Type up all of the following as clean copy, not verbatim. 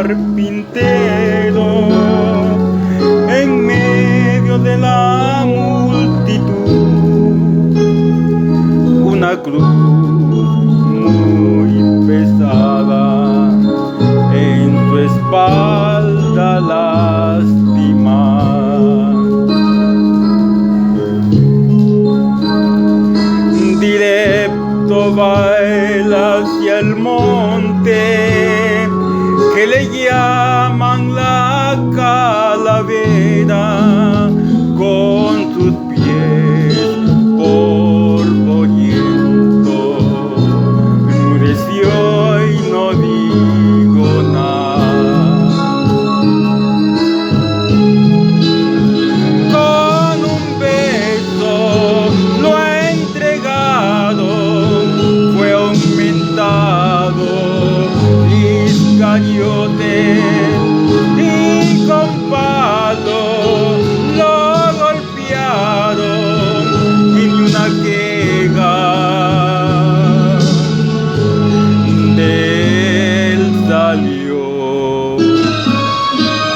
carpintero en medio de la multitud, una cruz muy pesada en su espalda lástima. Directo va él hacia el monte que le llaman la calavera, con sus pies polvorientos enmudeció y no digo nada. Con un beso lo ha entregado, fue aumentado Iscariote, y con palo lo golpearon y ni una queja de él salió.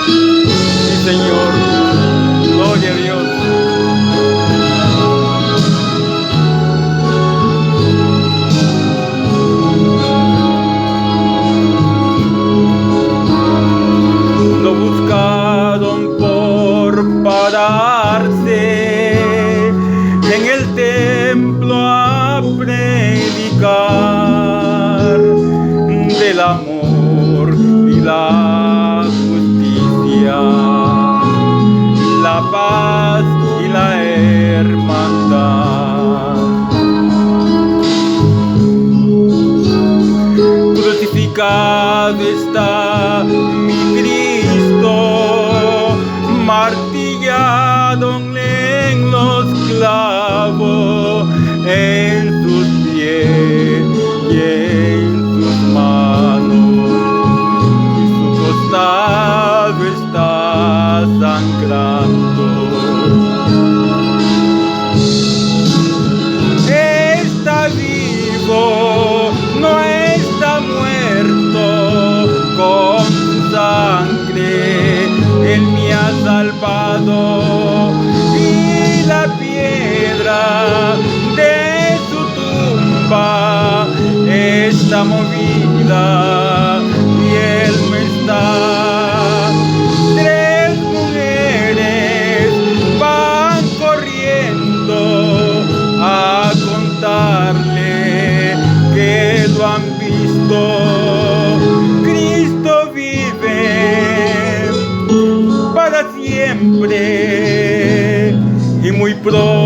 Sí, Señor, gloria a Dios. Pararse en el templo a predicar del amor y la justicia, la paz y la hermandad. Crucificado está mi Cristo, martillado en los clavos, en sus pies y en sus manos, y su costado está sangrando. Está vivo, no está muerto, con su sangre Él me ha salvado, y la piedra de su tumba está movida y Él no está. Tres mujeres van corriendo a contarle que lo han visto. Cristo vive para siempre y muy pronto